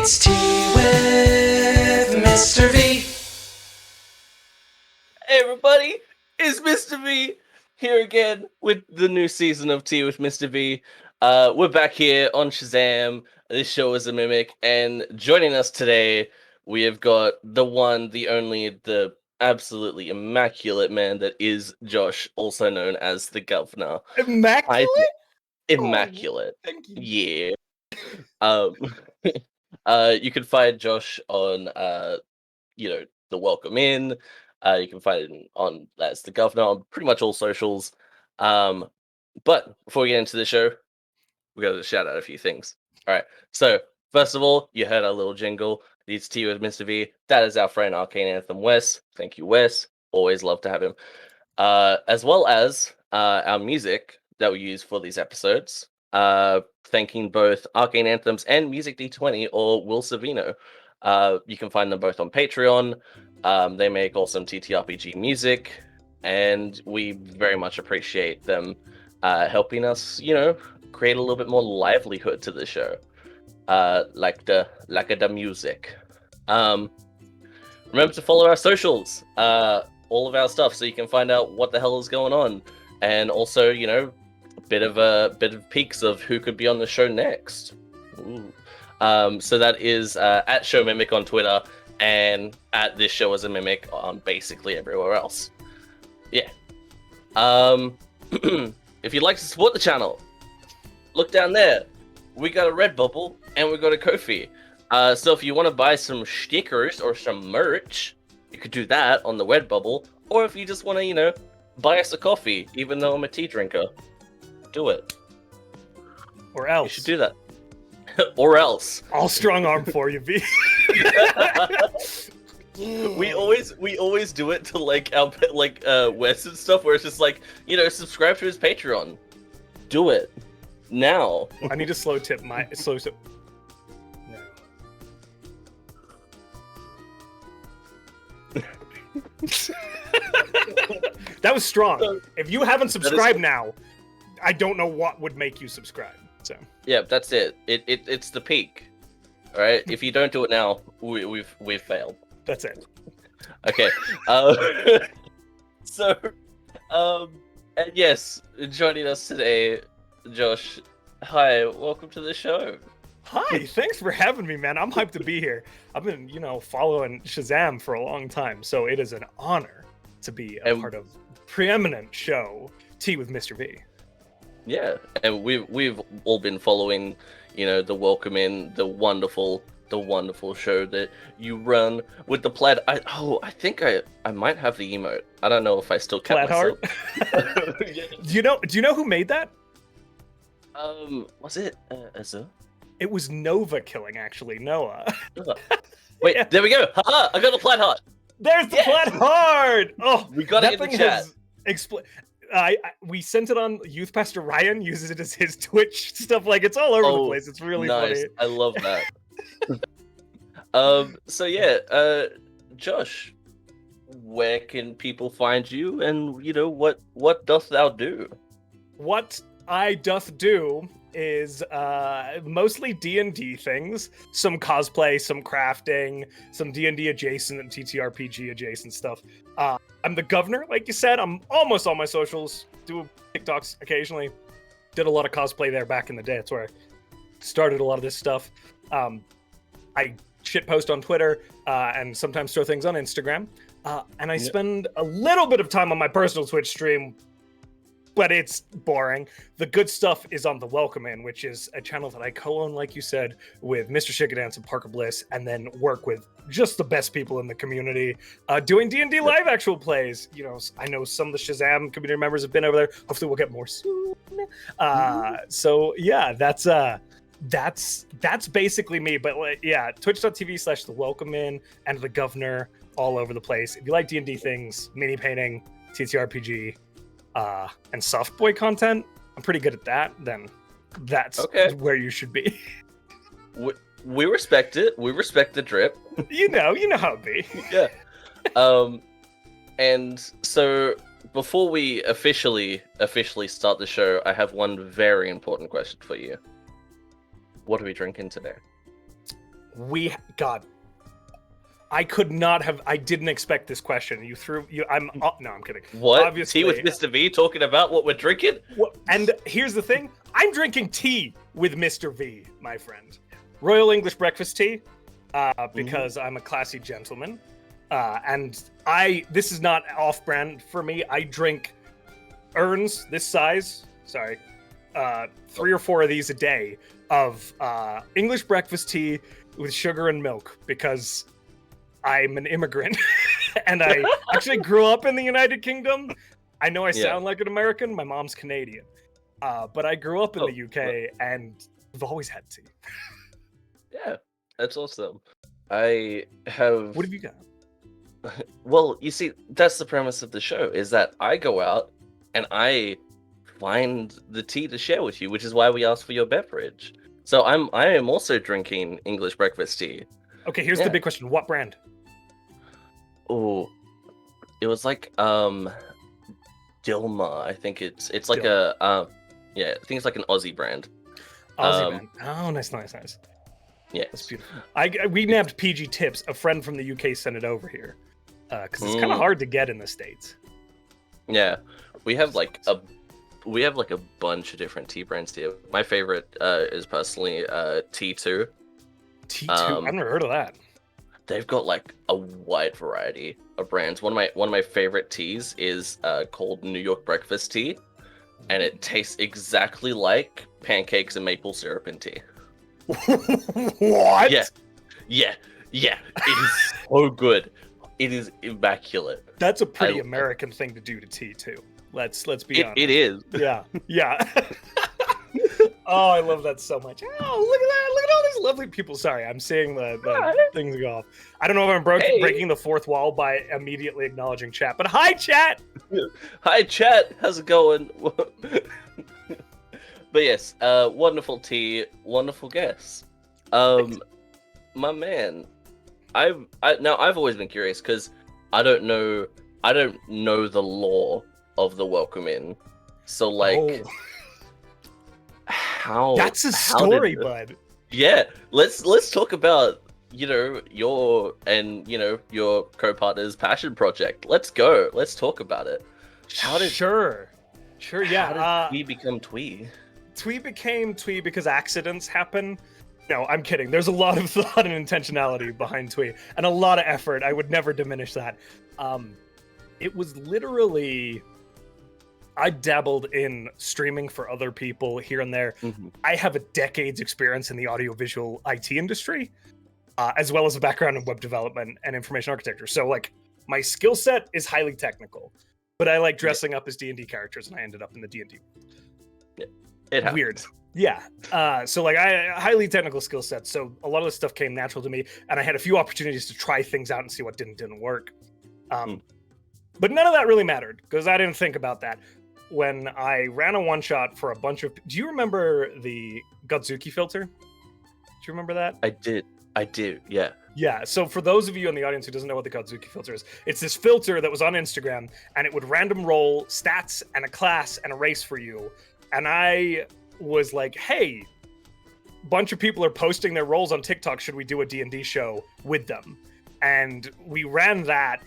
It's Tea with Mr. V. Hey everybody, it's Mr. V here again with the new season of Tea with Mr. V. We're back here on Shazam. This show is a mimic, and joining us today, we have got the one, the only, the absolutely immaculate man that is Josh, also known as the Governor. Immaculate? Immaculate. Oh, thank you. Yeah. You can find Josh on The Welcome Inn. You can find him on as the Governor on pretty much all socials. But before we get into the show, we got to shout out a few things. All right. So first of all, you heard our little jingle. It's Tea with Mr. V. That is our friend Arcane Anthem Wes. Thank you, Wes. Always love to have him. As well as our music that we use for these episodes. Thanking both Arcane Anthems and Music D20 or Will Savino. You can find them both on Patreon. They make awesome TTRPG music, and we very much appreciate them helping us, create a little bit more livelihood to the show, like the music. Remember to follow our socials, all of our stuff, so you can find out what the hell is going on, and also, a bit of peeks of who could be on the show next. Ooh. So that is at ShowMimic on Twitter and at ThisShowIsAMimic on basically everywhere else. Yeah. If you'd like to support the channel, look down there. We got a Redbubble and we got a Ko-fi. So if you want to buy some stickers or some merch, you could do that on the Redbubble. Or if you just want to, buy us a coffee, even though I'm a tea drinker, do it. Or else. You should do that. Or else. I'll strong arm for you, V. we always do it to our Wes and stuff, where it's just subscribe to his Patreon. Do it now. I need to slow tip. No. That was strong. If you haven't subscribed now, I don't know what would make you subscribe. So yeah, that's it. It's the peak. All right. If you don't do it now, we've failed. That's it. Okay. And yes, joining us today, Josh. Hi, welcome to the show. Hi, thanks for having me, man. I'm hyped to be here. I've been, following Shazam for a long time, so it is an honor to be a part of preeminent show Tea with Mr. V. Yeah, and we've all been following, the Welcome Inn, the wonderful show that you run with the plaid. I think I might have the emote. I don't know if I still kept plaid myself. heart. Do you know who made that? Was it Azur? It was Nova Killing, actually. Noah. Wait, Yeah. There we go. Haha! I got the plaid heart. There's the plaid heart. Oh, We got it in the chat. We sent it on. Youth Pastor Ryan uses it as his Twitch stuff. It's all over the place. It's really nice. funny. I love that. So yeah, Josh, where can people find you, and what doth thou do? What I doth do is mostly D&D things, some cosplay, some crafting, some D&D adjacent and TTRPG adjacent stuff. I'm the Governor, like you said. I'm almost on my socials, do TikToks occasionally. Did a lot of cosplay there back in the day. That's where I started a lot of this stuff. I shitpost on Twitter and sometimes throw things on Instagram. And I spend a little bit of time on my personal Twitch stream, but it's boring. The good stuff is on The Welcome Inn, which is a channel that I co-own, like you said, with Mr. Shikadance and Parker Bliss, and then work with just the best people in the community, doing D&D live actual plays. I know some of the Shazam community members have been over there. Hopefully we'll get more soon. So yeah, that's basically me. But twitch.tv/TheWelcomeInn and The Governor all over the place. If you like D&D things, mini painting, TTRPG, and soft boy content, I'm pretty good at that, then that's where you should be. We respect it. We respect the drip. You know how it be. Yeah. And so before we officially start the show, I have one very important question for you. What are we drinking today? God, I could not have. I didn't expect this question. No, I'm kidding. What? Obviously, Tea with Mr. V talking about what we're drinking? And here's the thing: I'm drinking tea with Mr. V, my friend. Royal English breakfast tea, because I'm a classy gentleman, and this is not off-brand for me. I drink urns this size. Sorry, 3 or 4 of these a day of English breakfast tea with sugar and milk because I'm an immigrant and I actually grew up in the United Kingdom. I know I sound like an American. My mom's Canadian. But I grew up in the UK and we've always had tea. Yeah, that's awesome. I have... What have you got? Well, you see, that's the premise of the show, is that I go out and I find the tea to share with you, which is why we asked for your beverage. So I am also drinking English breakfast tea. Okay, here's the big question. What brand? Oh, it was like Dilma. I think it's like Dilma. I think it's like an Aussie brand. Aussie brand. Oh, nice. Yeah, that's beautiful. We nabbed PG Tips. A friend from the UK sent it over here because it's kind of hard to get in the States. Yeah, we have like a bunch of different tea brands here. My favorite is personally T2. T2. I've never heard of that. They've got like a wide variety of brands. One of my favorite teas is called New York Breakfast Tea, and it tastes exactly like pancakes and maple syrup in tea. What? Yeah. It is so good. It is immaculate. That's a pretty American thing to do to tea too. Let's be honest. It is. Yeah. Oh, I love that so much. Oh, look at that. Look at all these lovely people. Sorry, I'm seeing the things go off. I don't know if I'm breaking the fourth wall by immediately acknowledging chat, but hi, chat! Hi, chat. How's it going? But yes, wonderful tea, wonderful guests. My man, I've always been curious because I don't know the lore of the Welcome Inn. So like, how? That's a story, bud. Yeah, let's talk about your co-partner's passion project. Let's go. Let's talk about it. Sure. Yeah. How did we become twee? Twee became twee because accidents happen. No, I'm kidding. There's a lot of thought and intentionality behind twee, and a lot of effort. I would never diminish that. It was literally, I dabbled in streaming for other people here and there. Mm-hmm. I have a decade's experience in the audiovisual IT industry, as well as a background in web development and information architecture. So, like, my skill set is highly technical, but I like dressing up as D&D characters, and I ended up in the D&D. It happens. Weird. Yeah. So like I highly technical skill set. So a lot of this stuff came natural to me, and I had a few opportunities to try things out and see what didn't work. But none of that really mattered because I didn't think about that. When I ran a one shot for a bunch of, do you remember the Godzuki filter? Do you remember that? I do. Yeah. Yeah. So for those of you in the audience who doesn't know what the Godzuki filter is, it's this filter that was on Instagram, and it would random roll stats and a class and a race for you. And I was like, hey, a bunch of people are posting their roles on TikTok. Should we do a D&D show with them? And we ran that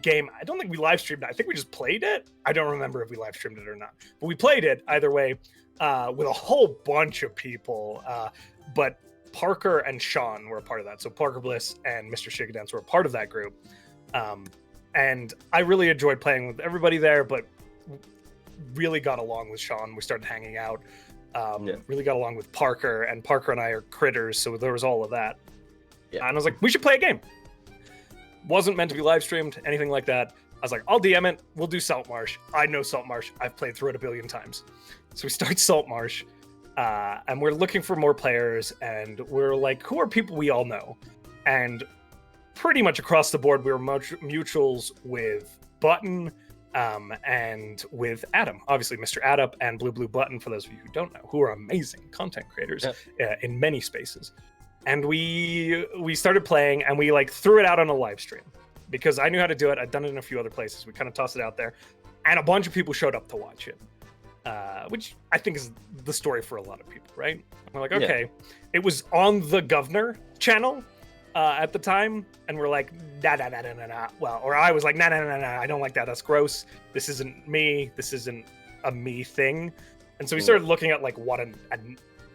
game. I don't think we live streamed it. I think we just played it. I don't remember if we live streamed it or not. But we played it either way with a whole bunch of people. But Parker and Sean were a part of that. So Parker Bliss and Mr. Shigadance were a part of that group. And I really enjoyed playing with everybody there, but really got along with Sean. We started hanging out. Really got along with Parker, and Parker and I are critters, so there was all of that. Yeah. And I was like, we should play a game. Wasn't meant to be live streamed, anything like that. I was like, I'll DM it. We'll do Saltmarsh. I know Saltmarsh. I've played through it a billion times. So we start Saltmarsh, and we're looking for more players, and we're like, who are people we all know? And pretty much across the board, we were mutuals with Button, and with Adam, obviously Mr. Adam and Blue Button, for those of you who don't know, who are amazing content creators in many spaces. And we started playing, and we like threw it out on a live stream because I knew how to do it. I'd done it in a few other places. We kind of tossed it out there, and a bunch of people showed up to watch it. which I think is the story for a lot of people, right? And we're like, Yeah. okay, it was on the Governor channel at the time, and we're like, nah. Well, or I was like, nah, I don't like that. That's gross. This isn't me. This isn't a me thing. And so we started looking at like what a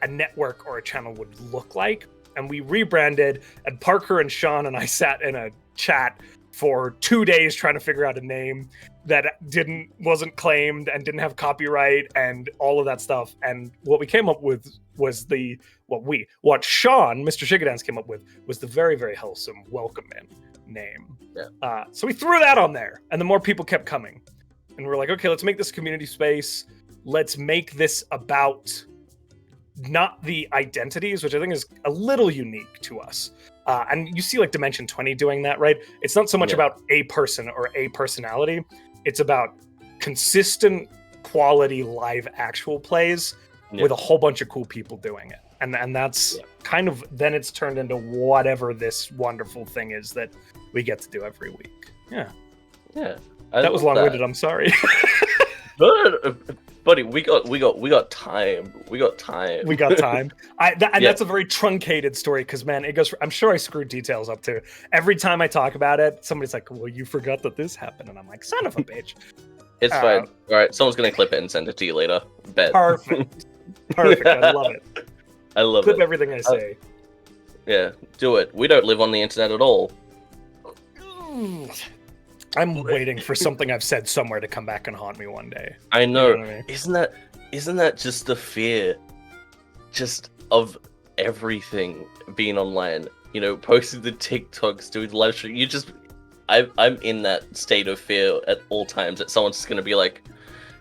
network or a channel would look like, and we rebranded. And Parker and Sean and I sat in a chat for 2 days trying to figure out a name that wasn't claimed and didn't have copyright and all of that stuff. And what we came up with was what Sean, Mr. Shigadance, came up with was the very, very wholesome Welcome In name. Yeah. So we threw that on there, and the more people kept coming. And we're like, okay, let's make this a community space. Let's make this about not the identities, which I think is a little unique to us. And you see like Dimension 20 doing that, right? It's not so much about a person or a personality. It's about consistent quality live actual plays with a whole bunch of cool people doing it. And that's kind of, then it's turned into whatever this wonderful thing is that we get to do every week. Yeah. That was long-winded. I'm sorry. Buddy, we got time. That's a very truncated story because, man, it goes. I'm sure I screwed details up too. Every time I talk about it, somebody's like, "Well, you forgot that this happened," and I'm like, "Son of a bitch." It's fine. All right, someone's gonna clip it and send it to you later. Bet. Perfect. I love it. I love Clip it. everything I say. Yeah, do it. We don't live on the internet at all. I'm waiting for something I've said somewhere to come back and haunt me one day. I know. You know what I mean? Isn't that just the fear, just of everything being online? You know, posting the TikToks, doing the live stream. I'm in that state of fear at all times that someone's just gonna be like,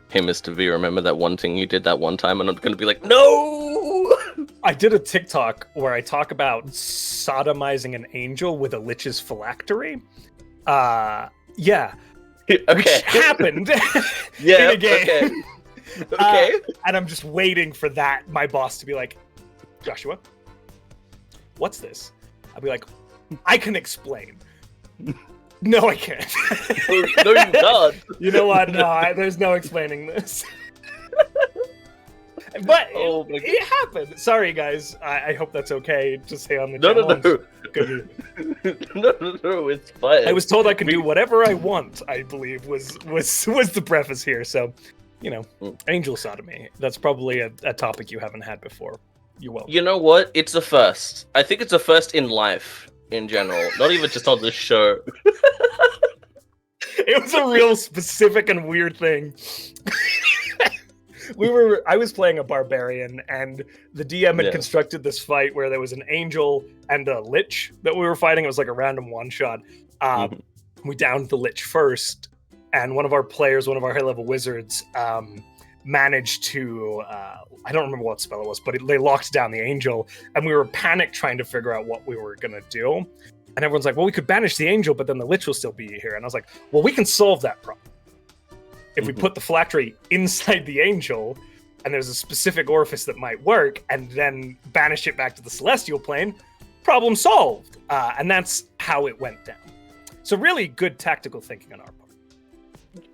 "Hey, Mr. V, remember that one thing you did that one time?" And I'm gonna be like, "No." I did a TikTok where I talk about sodomizing an angel with a lich's phylactery. Yeah. Okay. Which happened Yeah. in a game. Okay. And I'm just waiting for my boss to be like, "Joshua, what's this?" I'll be like, "I can explain." No, I can't. No, you can't. You know what? No, there's no explaining this. But it happened. Sorry, guys. I hope that's okay to say on the channel. No, it's fine. I was told I can do whatever I want, I believe, was the preface here. So, angel sodomy. That's probably a topic you haven't had before. You're welcome. You know what? It's a first. I think it's a first in life, in general. Not even just on this show. It was a real specific and weird thing. I was playing a barbarian, and the DM had constructed this fight where there was an angel and a lich that we were fighting. It was like a random one-shot. We downed the lich first, and one of our high-level wizards, managed to, I don't remember what spell it was, but they locked down the angel, and we were panicked trying to figure out what we were going to do. And everyone's like, "Well, we could banish the angel, but then the lich will still be here." And I was like, "Well, we can solve that problem. If we put the phylactery inside the angel, and there's a specific orifice that might work, and then banish it back to the celestial plane, problem solved." And that's how it went down. So really good tactical thinking on our part.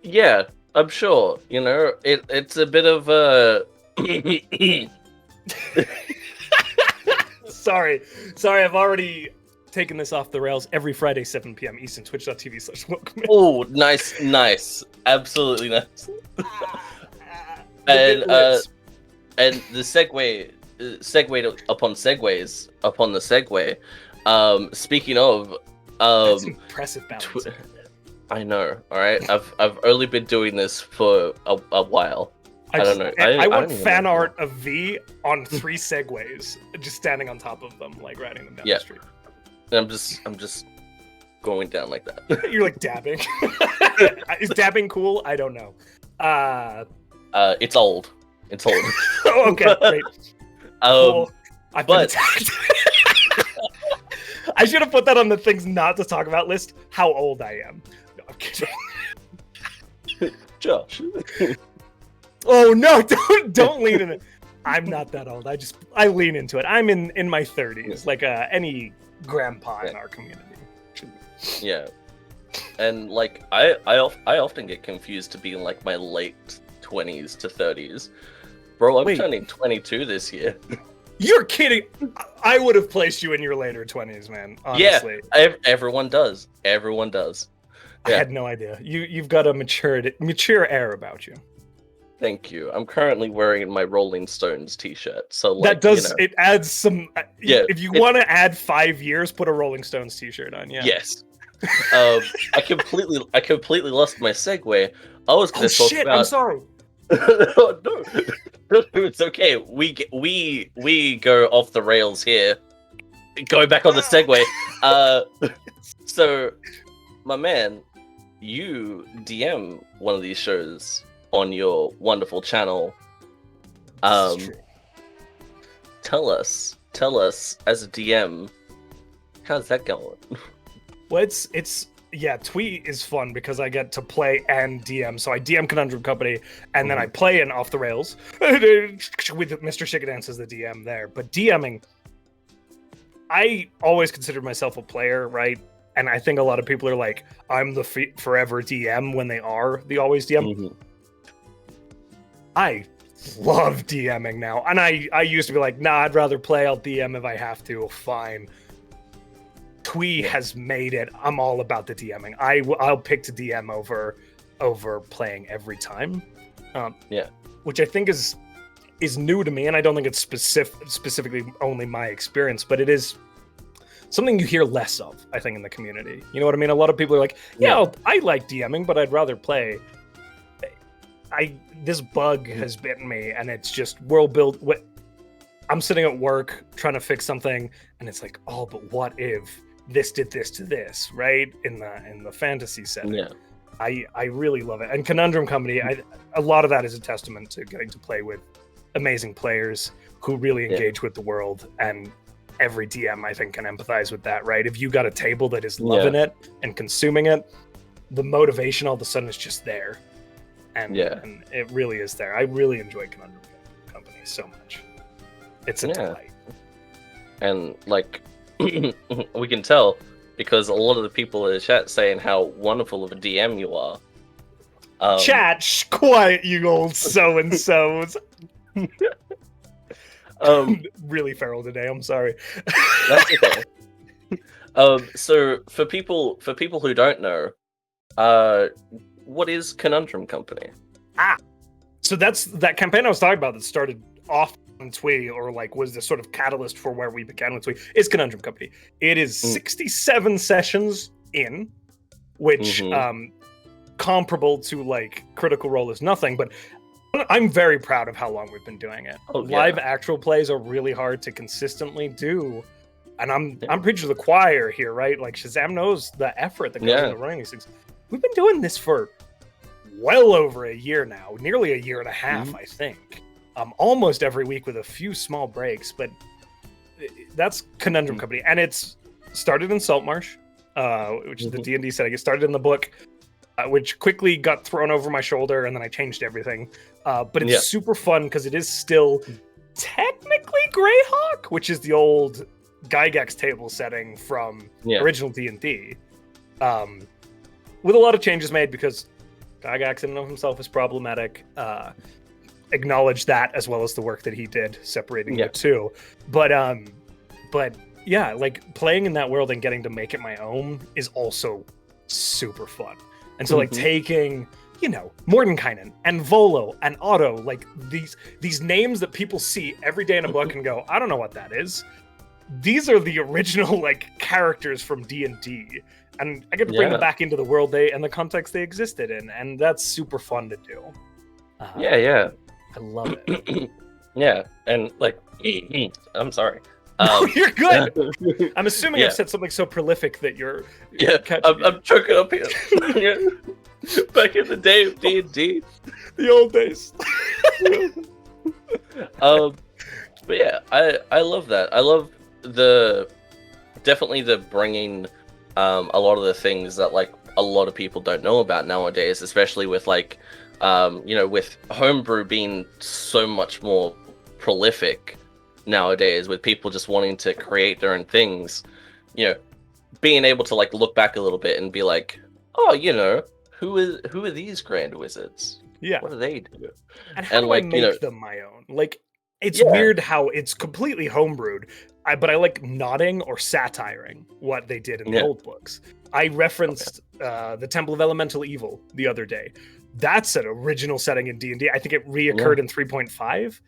Yeah, I'm sure. It's a bit of a... Sorry, I've already taken this off the rails. Every Friday, 7 p.m. Eastern, twitch.tv/welcome. Oh, nice. Absolutely nice. And the segue upon the segue. Speaking of, that's impressive balance. I know. All right, I've only been doing this for a while. I don't know. I want fan art of V on 3 segways, just standing on top of them, like riding them down the street. I'm just going down like that. You're like dabbing. Is dabbing cool? I don't know. It's old. Oh, okay, great. Cool. I've been attacked. I should have put that on the things not to talk about list. How old I am. No, I'm kidding. Josh. Oh no! Don't lean in it. I'm not that old. I lean into it. I'm in my 30s, like any grandpa in our community. Yeah, and like I often get confused to be in like my late 20s to 30s. Bro, I'm Wait. turning 22 this year. You're kidding. I would have placed you in your later 20s, man. Honestly. Yeah, everyone does. Everyone does. I had no idea. You've got a mature air about you. Thank you. I'm currently wearing my Rolling Stones t-shirt. So like, That does it adds some Yeah, if you want to add 5 years, put a Rolling Stones t-shirt on, yeah. Yes. I completely lost my segue. I was going to talk shit, about I'm sorry. Oh, no, it's okay. We go off the rails here. Going back on the segue. So, my man, you DM one of these shows on your wonderful channel. Tell us as a DM, how's that going? Well, it's twee is fun because I get to play and DM. So I DM Conundrum Company, and then I play in Off the Rails with Mr. Shikadance as the DM there. But DMing, I always considered myself a player, right? And I think a lot of people are like, I'm the forever DM when they are the always DM. I love DMing now. And I used to be like, nah, I'd rather play. I'll DM if I have to. Fine. Twee has made it. I'm all about the DMing. I'll pick to DM over playing every time. Which I think is new to me, and I don't think it's specifically only my experience, but it is something you hear less of, I think, in the community. You know what I mean? A lot of people are like, I like DMing, but I'd rather play. This bug has bitten me, and it's just world build. I'm sitting at work trying to fix something, and it's like, oh, but what if this did this to this, right? In the fantasy setting. Yeah. I really love it. And Conundrum Company, a lot of that is a testament to getting to play with amazing players who really engage with the world, and every DM, I think, can empathize with that, right? If you got a table that is loving it and consuming it, the motivation all of a sudden is just there. And it really is there. I really enjoy Conundrum Company so much. It's a delight. And like we can tell because a lot of the people in the chat saying how wonderful of a DM you are. Chat, quiet, you old so-and-sos. Really feral today, I'm sorry. That's okay. So for people who don't know, what is Conundrum Company? So that's that campaign I was talking about that started off on twee, or like was the sort of catalyst for where we began with twee, is Conundrum Company. It is 67 sessions in, which comparable to like Critical Role is nothing, but I'm very proud of how long we've been doing it. Live actual plays are really hard to consistently do, and I'm preaching to the choir here, right? Like Shazam knows the effort that goes into running these things. We've been doing this for well over a year now, nearly a year and a half, I think. Almost every week with a few small breaks, but that's Conundrum Company, and it's started in Saltmarsh, which is the D&D setting. It started in the book, which quickly got thrown over my shoulder, and then I changed everything. But it's super fun because it is still technically Greyhawk, which is the old Gygax table setting from original D&D, with a lot of changes made because Gygax in and of himself is problematic. Acknowledge that as well as the work that he did separating the two. But yeah, like playing in that world and getting to make it my own is also super fun. And so like taking, you know, Mordenkainen and Volo and Otto, like these names that people see every day in a book and go, I don't know what that is. These are the original like characters from D&D, and I get to bring them back into the world and the context they existed in, and that's super fun to do. I love it. And like, I'm sorry. You're good. I'm assuming I've said something so prolific that you're. I'm choking up here. Back in the day of D&D, the old days. But yeah, I love that. I love definitely the bringing a lot of the things that like a lot of people don't know about nowadays, especially with like you know, with homebrew being so much more prolific nowadays, with people just wanting to create their own things, you know, being able to like look back a little bit and be like, oh, you know, who are these grand wizards? Yeah. What do they do? And how do I like, make them my own? Like, it's Yeah. weird how it's completely homebrewed. But I like nodding or satiring what they did in the Yeah. old books. I referenced the Temple of Elemental Evil the other day. That's an original setting in D&D. I think it reoccurred in 3.5.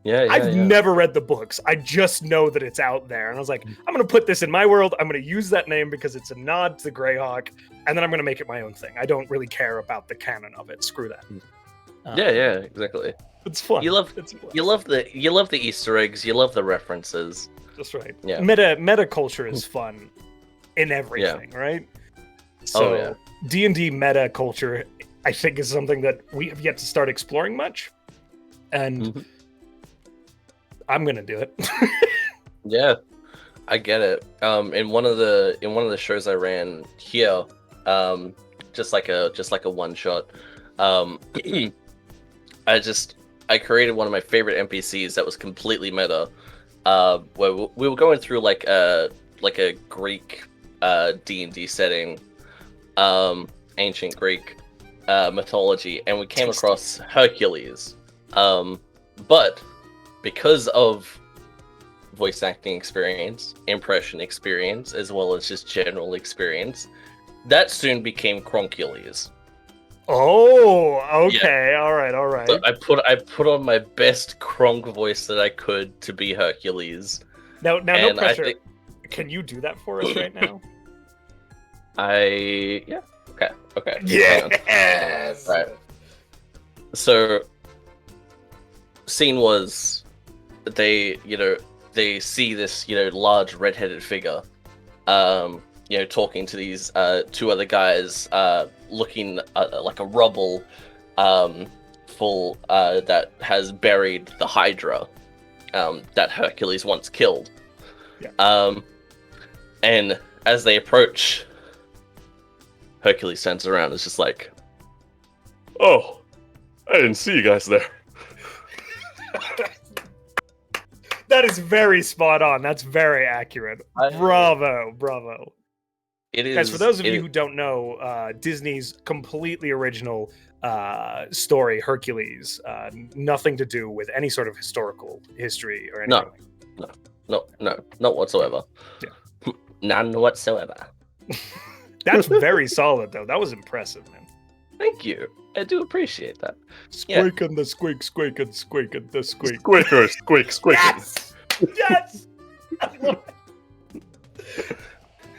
I've never read the books. I just know that it's out there. And I was like, I'm going to put this in my world. I'm going to use that name because it's a nod to Greyhawk. And then I'm going to make it my own thing. I don't really care about the canon of it. Screw that. Yeah, exactly. It's fun. You love the Easter eggs. You love the references. That's right. Yeah. Meta culture is fun in everything, right? So D&D meta culture, I think, is something that we have yet to start exploring much. And I'm gonna do it. Yeah, I get it. In one of the shows I ran here, just like a one shot, I created one of my favorite NPCs that was completely meta. Where we were going through like a Greek D&D setting, ancient Greek mythology, and we came across Hercules. But because of voice acting experience, impression experience, as well as just general experience, that soon became Croncules. Oh, okay, yeah. all right. So I put on my best Kronk voice that I could to be Hercules. Now, no pressure. Can you do that for us right now? Okay. Yes. Right. So, scene was they see this large red-headed figure, talking to these two other guys, looking like a rubble, full that has buried the Hydra, that Hercules once killed. Yeah. And as they approach, Hercules turns around and is just like, "Oh, I didn't see you guys there." That is very spot on. That's very accurate. Bravo. It is. Guys, for those of you who don't know, Disney's completely original story, Hercules, nothing to do with any sort of historical history or anything. No, not whatsoever. Yeah. None whatsoever. That's very solid, though. That was impressive, man. Thank you. I do appreciate that. Squeak and the squeak, squeak and squeak and the squeak. Squeaker, squeak, squeak. Yes!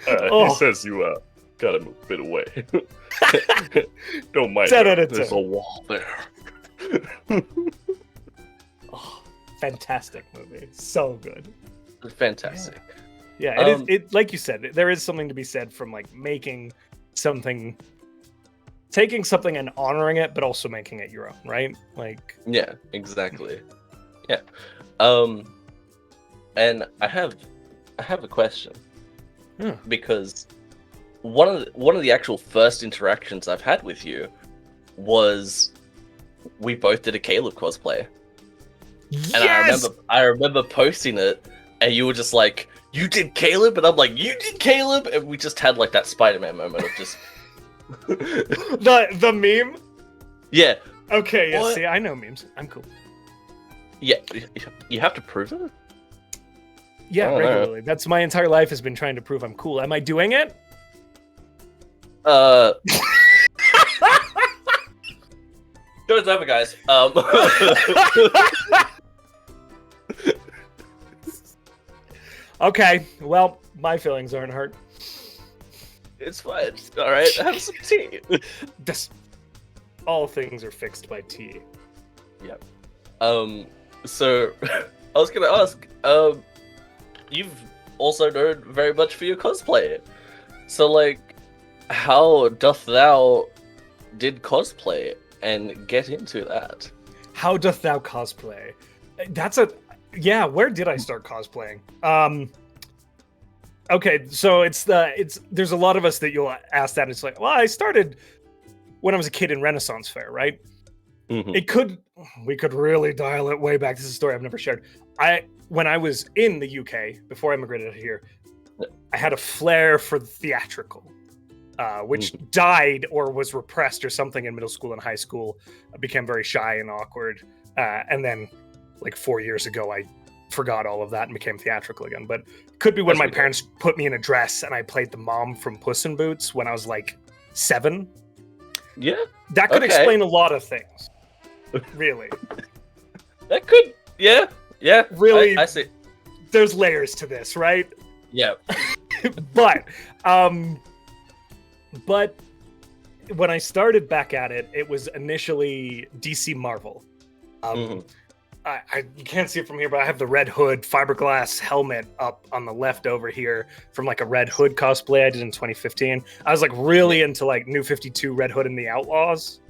He says you gotta move a bit away. Don't mind. There's a wall there. Fantastic movie. So good. Fantastic. Yeah, it is. It, like you said, there is something to be said from like making something, taking something and honoring it, but also making it your own, right? Like. Yeah, exactly. Yeah. And I have a question. Because one of the actual first interactions I've had with you was we both did a Caleb cosplay. Yes! And I remember posting it, and you were just like, "You did Caleb?" And I'm like, "You did Caleb?" And we just had like that Spider-Man moment of just the meme. Yeah. Okay. Yeah. What? See, I know memes. I'm cool. Yeah. You have to prove it. Yeah, regularly. That's my entire life has been trying to prove I'm cool. Am I doing it? Show's over, guys. Okay, well, my feelings aren't hurt. It's fine. All right, have some tea. All things are fixed by tea. Yep. So I was gonna ask. You've also known very much for your cosplay. So, like, how doth thou did cosplay and get into that? How doth thou cosplay? Where did I start cosplaying? Okay, so there's a lot of us that you'll ask that, and it's like, well, I started when I was a kid in Renaissance Fair, right? Mm-hmm. We could really dial it way back. This is a story I've never shared. When I was in the UK, before I immigrated here, I had a flair for theatrical. which died or was repressed or something in middle school and high school. I became very shy and awkward. And then, like 4 years ago, I forgot all of that and became theatrical again. But it could be when my parents put me in a dress and I played the mom from Puss in Boots when I was like 7. Yeah. That could explain a lot of things. Really. That could, yeah. Really, I see. There's layers to this, right? Yeah. But when I started back at it, it was initially DC Marvel. You can't see it from here, but I have the Red Hood fiberglass helmet up on the left over here from like a Red Hood cosplay I did in 2015. I was like really into like New 52 Red Hood and the Outlaws.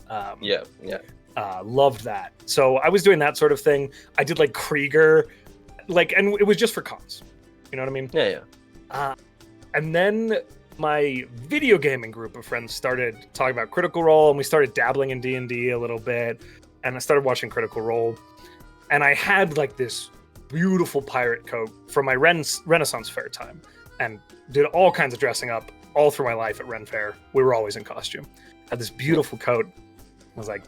Loved that. So I was doing that sort of thing. I did like Krieger, and it was just for cons. You know what I mean? Yeah. And then my video gaming group of friends started talking about Critical Role, and we started dabbling in D&D a little bit, and I started watching Critical Role. And I had like this beautiful pirate coat from my Renaissance Fair time, and did all kinds of dressing up all through my life at Ren Fair. We were always in costume. Had this beautiful coat. I was like,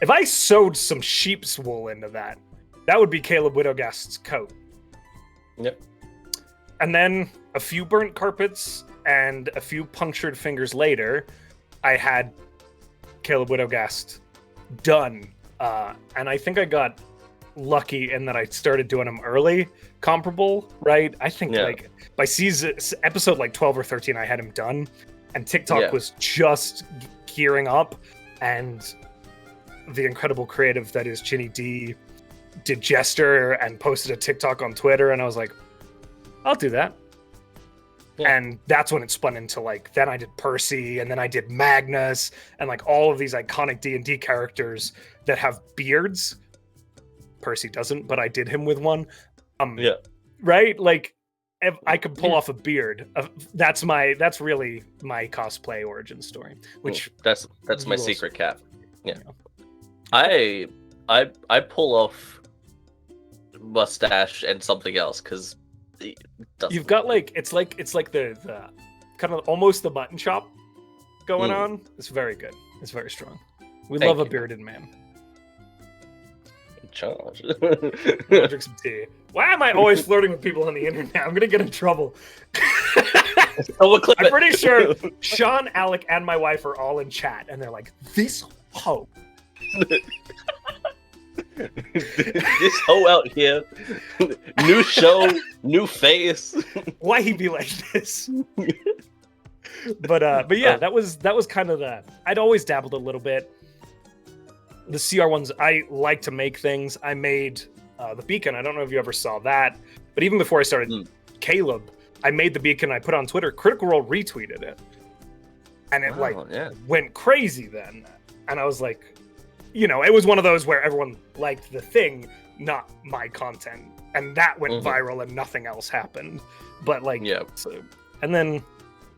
if I sewed some sheep's wool into that, that would be Caleb Widogast's coat. Yep. And then a few burnt carpets and a few punctured fingers later, I had Caleb Widogast done. And I think I got lucky in that I started doing them early, comparable, right? I think like by episode like 12 or 13, I had him done, and TikTok was just gearing up, and the incredible creative that is Ginny D did Jester and posted a TikTok on Twitter, and I was like, I'll do that. Yeah. And that's when it spun into like, then I did Percy, and then I did Magnus, and like all of these iconic D&D characters that have beards. Percy doesn't, but I did him with one. Right? Like, if I could pull off a beard, that's really my cosplay origin story. Which that's my secret cap. Yeah. I pull off mustache and something else because you've got like it's like the kind of almost the button chop going on. It's very good. It's very strong. We love a bearded man. Charge. Drink some tea. Why am I always flirting with people on the internet? I'm gonna get in trouble. I'm pretty sure Sean, Alec, and my wife are all in chat, and they're like, "This hoe." This hoe out here, new show, new face. Why he be like this? But yeah, that was kind of the. I'd always dabbled a little bit. The CR ones, I like to make things. I made the beacon. I don't know if you ever saw that, but even before I started Caleb, I made the beacon. I put on Twitter. Critical Role retweeted it, and it went crazy then. And I was like, it was one of those where everyone liked the thing, not my content, and that went viral, and nothing else happened. But and then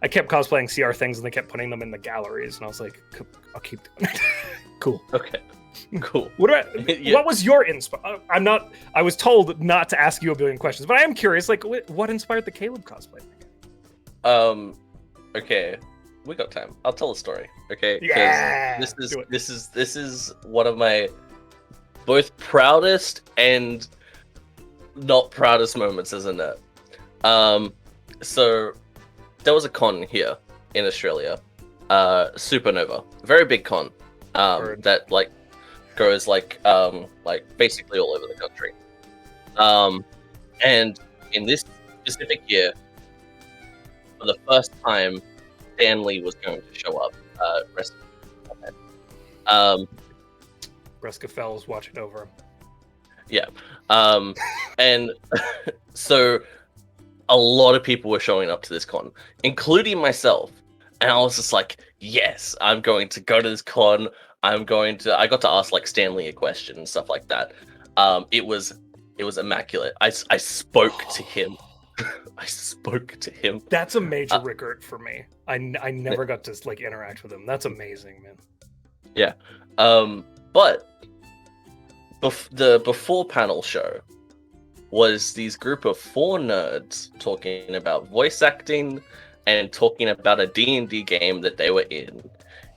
I kept cosplaying CR things, and they kept putting them in the galleries, and I was like, I'll keep doing it. Cool. Okay. Cool. What was your inspo? I was told not to ask you a billion questions, but I am curious. Like, what inspired the Caleb cosplay? Okay, we got time. I'll tell a story. Okay. Yeah. This is one of my both proudest and not proudest moments as a nerd. So there was a con here in Australia, Supernova, very big con. That like goes like basically all over the country. And in this specific year, for the first time, Stanley was going to show up. Rescafell was watching over him. Yeah. And so a lot of people were showing up to this con, including myself. And I was just like, yes, I'm going to go to this con. I got to ask like Stanley a question and stuff like that. It was immaculate. I spoke to him. I spoke to him. That's a major regret for me. I never got to like interact with him. That's amazing, man. Yeah. But the before panel show was these group of 4 nerds talking about voice acting and talking about a D&D game that they were in.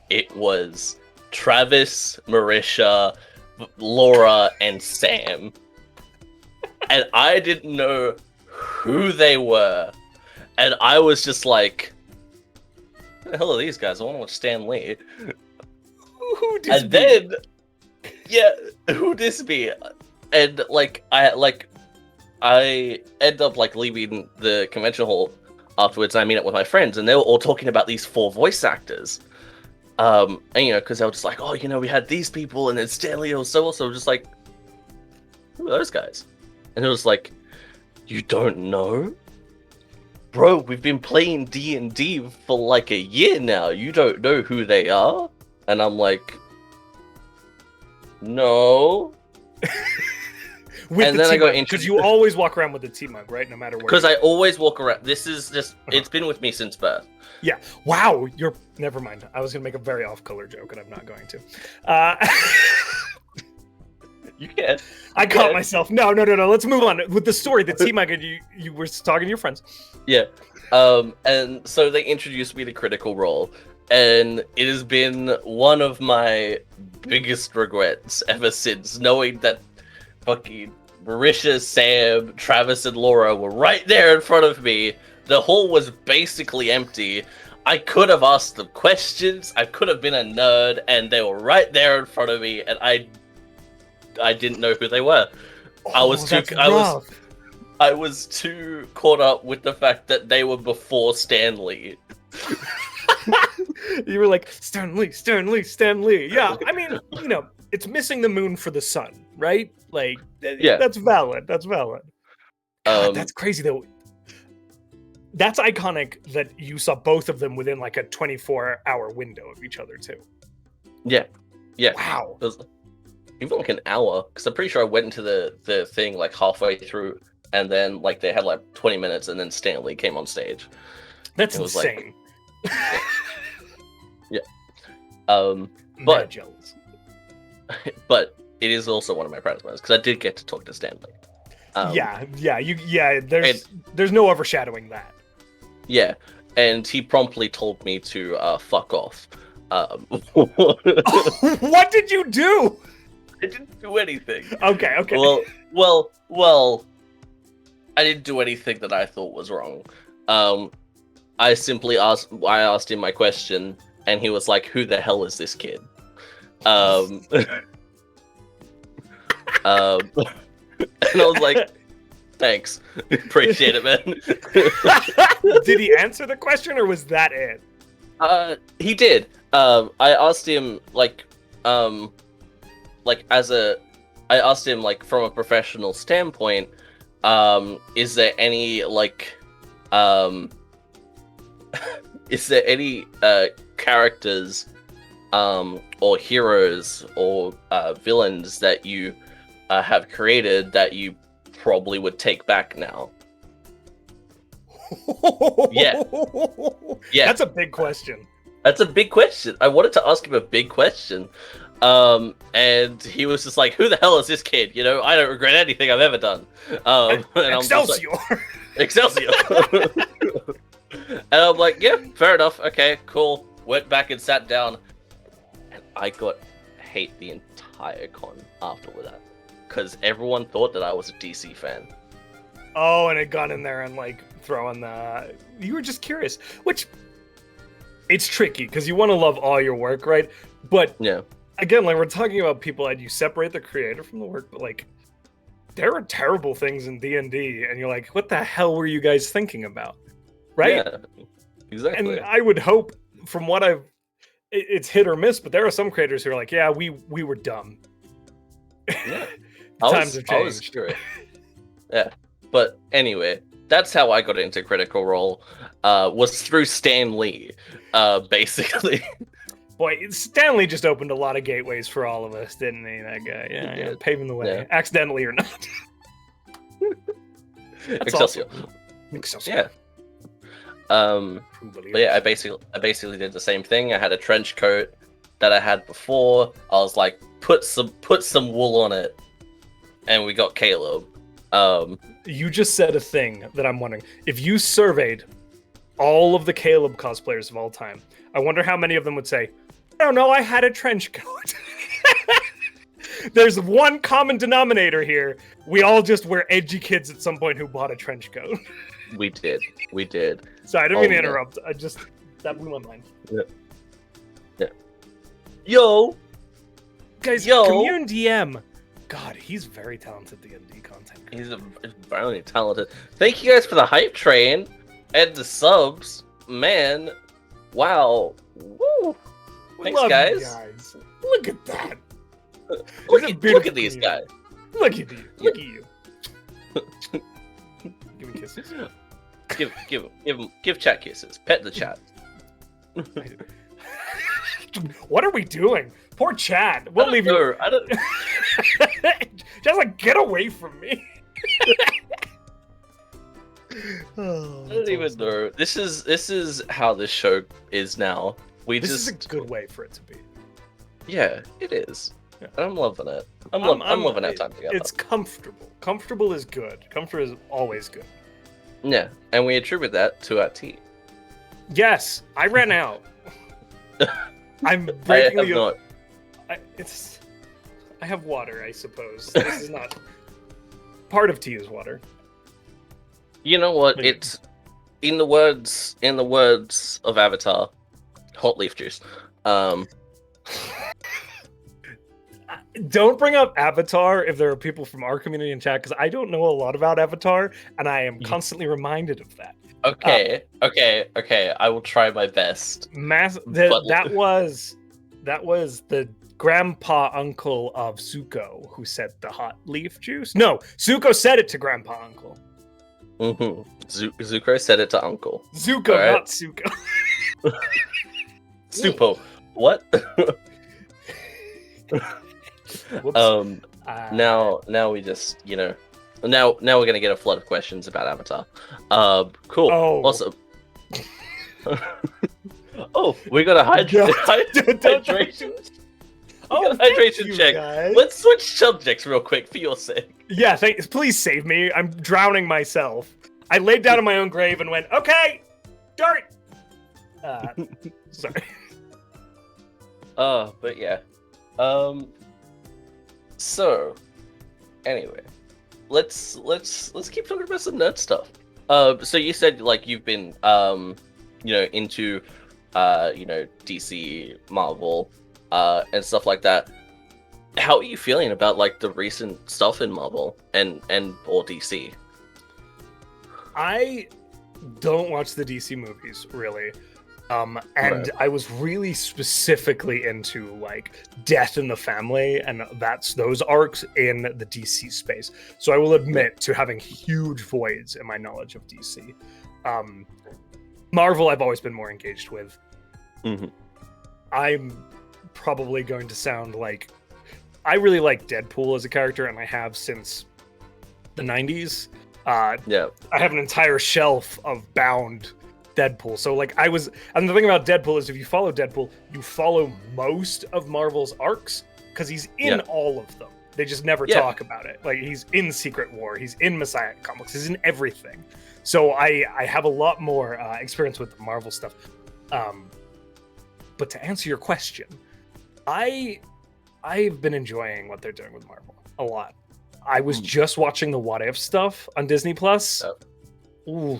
It was Travis, Marisha, Laura, and Sam. And I didn't know who they were. And I was just like, who the hell are these guys? I want to watch Stan Lee. Who dis And me? then, yeah, who this be? And like, I end up like leaving the convention hall afterwards. And I meet up with my friends, and they were all talking about these 4 voice actors. And you know, because they were just like, oh, you know, we had these people, and then Stanley was so also just like, who are those guys? And it was like, you don't know? Bro, we've been playing D&D for like a year now. You don't know who they are? And I'm like, no. With and the then I got because introduced. you always walk around with the T-mug, right? No matter where. Because I always walk around. This is just, it's been with me since birth. Yeah. Wow. You're. Never mind. I was gonna make a very off-color joke, and I'm not going to. You can. I caught myself. No. Let's move on with the story. The T-mug, and you were talking to your friends. Yeah. And so they introduced me to Critical Role, and it has been one of my biggest regrets ever since, knowing that fucking Marisha, Sam, Travis, and Laura were right there in front of me. The hall was basically empty. I could have asked them questions. I could have been a nerd, and they were right there in front of me, and I didn't know who they were. I was too caught up with the fact that they were before Stan Lee. You were like, Stan Lee. Yeah, I mean, you know, it's missing the moon for the sun, right? Like, Yeah. that's valid. God, that's crazy, though. That's iconic that you saw both of them within like a 24-hour window of each other, too. Yeah. Wow. It was even like an hour, because I'm pretty sure I went into the thing like halfway through, and then like they had like 20 minutes, and then Stan Lee came on stage. That's it was insane. Yeah. Mad But jealous. but it is also one of my proudest moments, because I did get to talk to Stan Lee. There's no overshadowing that. Yeah, and he promptly told me to fuck off. What did you do? I didn't do anything. Okay. Well, I didn't do anything that I thought was wrong. I asked him my question, and he was like, who the hell is this kid? And I was like, thanks. Appreciate it, man. Did he answer the question, or was that it? He did. I asked him I asked him like from a professional standpoint, is there any is there any characters or heroes or villains that you have created that you probably would take back now? Yeah. That's a big question. That's a big question. I wanted to ask him a big question. And he was just like, who the hell is this kid? You know, I don't regret anything I've ever done. And Excelsior! Excelsior! And I'm like, yeah, fair enough. Okay, cool. Went back and sat down. And I got hate the entire con after that. Because everyone thought that I was a DC fan. Oh, and it got in there and like throwing the... You were just curious. Which, it's tricky because you want to love all your work, right? But yeah, again, like we're talking about people and you separate the creator from the work, but like there are terrible things in D&D and you're like, what the hell were you guys thinking about? Right? Yeah, exactly. And I would hope from what it's hit or miss, but there are some creators who are like, yeah, we were dumb. Yeah. Times have changed. I was curious. Yeah. But anyway, that's how I got into Critical Role, was through Stan Lee, basically. Boy, Stanley just opened a lot of gateways for all of us, didn't he? That guy, yeah, paving the way, accidentally or not. Excelsior. Awesome. Excelsior. Yeah. But yeah, I basically did the same thing. I had a trench coat that I had before. I was like, put some wool on it, and we got Caleb. You just said a thing that I'm wondering. If you surveyed all of the Caleb cosplayers of all time, I wonder how many of them would say, I don't know, I had a trench coat. There's one common denominator here. We all just were edgy kids at some point who bought a trench coat. We did. Sorry, I didn't mean to interrupt. That blew my mind. Yeah. Yo! Guys, Commune DM. God, he's very talented D&D content. He's very talented. Thank you guys for the hype train and the subs. Man, wow. Woo! Thanks, Love guys. you guys. Look at that. Look at these guys. Look at you. Look at you. Give me kisses. Give chat kisses. Pet the chat. What are we doing? Poor Chad. We'll leave you. I don't. Just like get away from me. Oh, I don't even know. This is how this show is now. This is a good way for it to be. Yeah, it is. Yeah. I'm loving it. I'm loving our time together. It's comfortable. Comfortable is good. Comfort is always good. Yeah, and we attribute that to our tea. Yes, I ran out. I'm breaking the. Not. I have water, I suppose. This is not. Part of tea is water. You know what? It's in the words of Avatar, hot leaf juice. Don't bring up Avatar if there are people from our community in chat, because I don't know a lot about Avatar, and I am constantly reminded of that. Okay. I will try my best. That was the grandpa uncle of Zuko who said the hot leaf juice. No, Zuko said it to grandpa uncle. Zuko said it to uncle. Zuko, right. Not Zuko. Supo. What? Now we just, now we're gonna get a flood of questions about Avatar. Cool. Oh. Awesome. Oh, we got a hydration. Hydration check. Guys. Let's switch subjects real quick for your sake. Yeah, please save me. I'm drowning myself. I laid down in my own grave and went, okay, dirt. Sorry. But yeah. So, anyway, let's keep talking about some nerd stuff. So you said like you've been into DC, Marvel, and stuff like that. How are you feeling about like the recent stuff in Marvel and or DC? I don't watch the DC movies really. And right. I was really specifically into like Death in the Family and those arcs in the DC space. So I will admit to having huge voids in my knowledge of DC. Marvel I've always been more engaged with. Mm-hmm. I'm probably going to sound like I really like Deadpool as a character, and I have since the 90s. Yeah. I have an entire shelf of bound Deadpool. So like and the thing about Deadpool is if you follow Deadpool, you follow most of Marvel's arcs because he's in all of them. They just never talk about it. Like he's in Secret War, he's in Messiah comics, he's in everything. So I have a lot more experience with the Marvel stuff. But to answer your question, I've been enjoying what they're doing with Marvel a lot. I was just watching the What If stuff on Disney Plus. Ooh,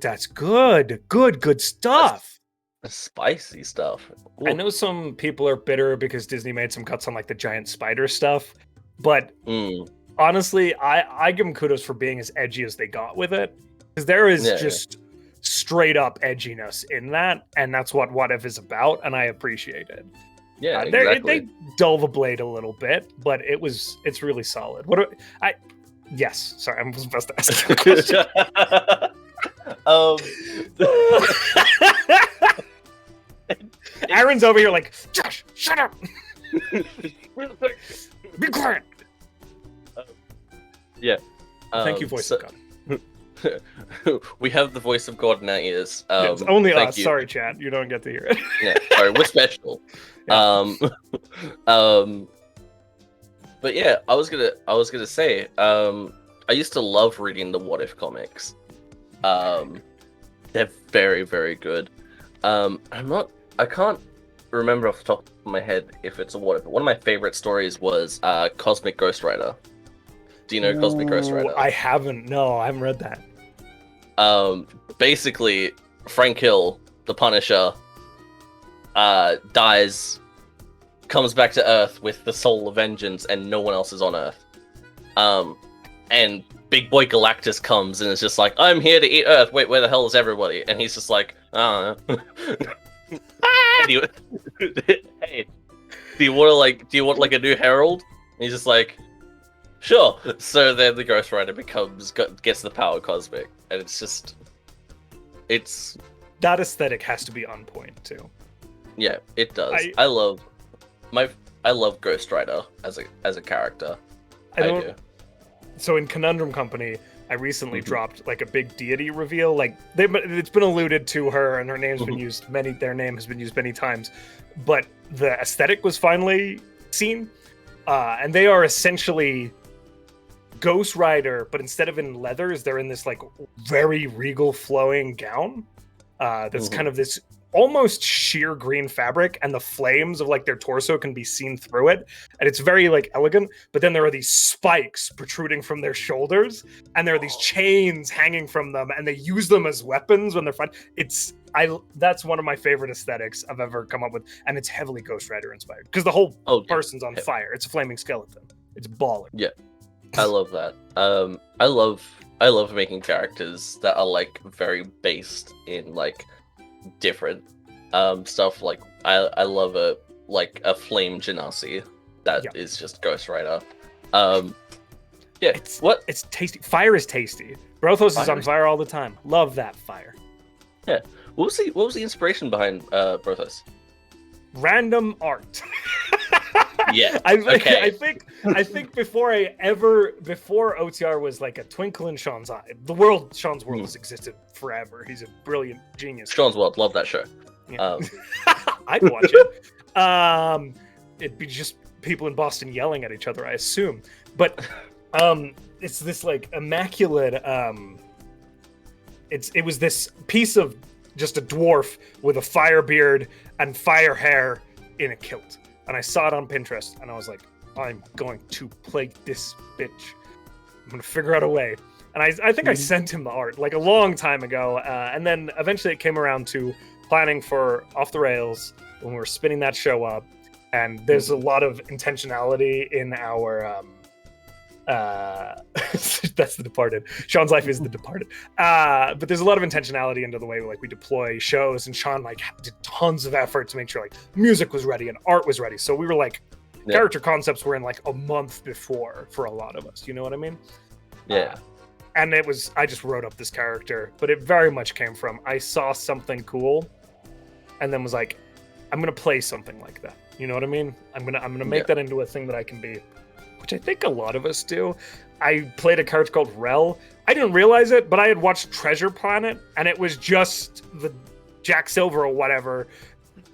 that's good. Good stuff. That's spicy stuff. Ooh. I know some people are bitter because Disney made some cuts on like the giant spider stuff, but honestly, I give them kudos for being as edgy as they got with it, because there is just straight up edginess in that, and that's what If is about, and I appreciate it. Yeah, exactly. They dull the blade a little bit, but it's really solid. Yes, sorry, I'm supposed to ask you a question. Aaron's over here like, Josh, shut up! Be quiet! Thank you, voice of God. We have the voice of God in our ears. It's only us. You. Sorry, chat. You don't get to hear it. Yeah, sorry, we're special. Yeah. But yeah, I was gonna say, I used to love reading the What If comics. They're very, very good. I can't remember off the top of my head if it's a what. One of my favorite stories was Cosmic Ghost Rider. Do you know Cosmic Ghost Rider? I haven't. No, I haven't read that. Basically, Frank Hill, the Punisher, dies, comes back to Earth with the soul of vengeance, and no one else is on Earth. And Big Boy Galactus comes and is just like, "I'm here to eat Earth. Wait, where the hell is everybody?" And he's just like, "I don't know." Anyway, hey, do you want like a new Herald? And he's just like, "Sure." So then the Ghost Rider gets the power cosmic, and it's that aesthetic has to be on point too. Yeah, it does. I love Ghost Rider as a character. I do. So in Conundrum Company, I recently dropped like a big deity reveal. Like it's been alluded to her, and her name's been used their name has been used many times, but the aesthetic was finally seen, and they are essentially Ghost Rider, but instead of in leathers, they're in this like very regal flowing gown. That's kind of this almost sheer green fabric, and the flames of like their torso can be seen through it, and it's very like elegant. But then there are these spikes protruding from their shoulders, and there are these chains hanging from them, and they use them as weapons when they're fighting. That's one of my favorite aesthetics I've ever come up with, and it's heavily Ghost Rider inspired because the whole person's on fire. It's a flaming skeleton. It's baller. Yeah, I love that. I love making characters that are like very based in like different stuff. Like I love a flame genasi that is just Ghost Rider. It's tasty. Fire is tasty. Brothos is on fire all the time. Love that fire. Yeah. What was the inspiration behind Brothos? Random art. Yeah. I think before OTR was like a twinkle in Sean's eye. Sean's world has existed forever. He's a brilliant genius. Sean's World, love that show. Yeah. I'd watch it. It'd be just people in Boston yelling at each other, I assume. But it's this like immaculate. It was this piece of just a dwarf with a fire beard and fire hair in a kilt. And I saw it on Pinterest, and I was like, I'm going to play this bitch. I'm going to figure out a way. And I think I sent him the art, like a long time ago. And then eventually it came around to planning for Off the Rails when we were spinning that show up. And there's a lot of intentionality in our... that's The Departed. Sean's life is The Departed. But there's a lot of intentionality into the way we deploy shows, and Sean like did tons of effort to make sure like music was ready and art was ready. So we were like character concepts were in like a month before for a lot of us. You know what I mean? Yeah. And I just wrote up this character, but it very much came from I saw something cool, and then was like, I'm gonna play something like that. You know what I mean? I'm gonna make that into a thing that I can be. Which I think a lot of us do. I played a character called Rel. I didn't realize it, but I had watched Treasure Planet, and it was just the Jack Silver or whatever.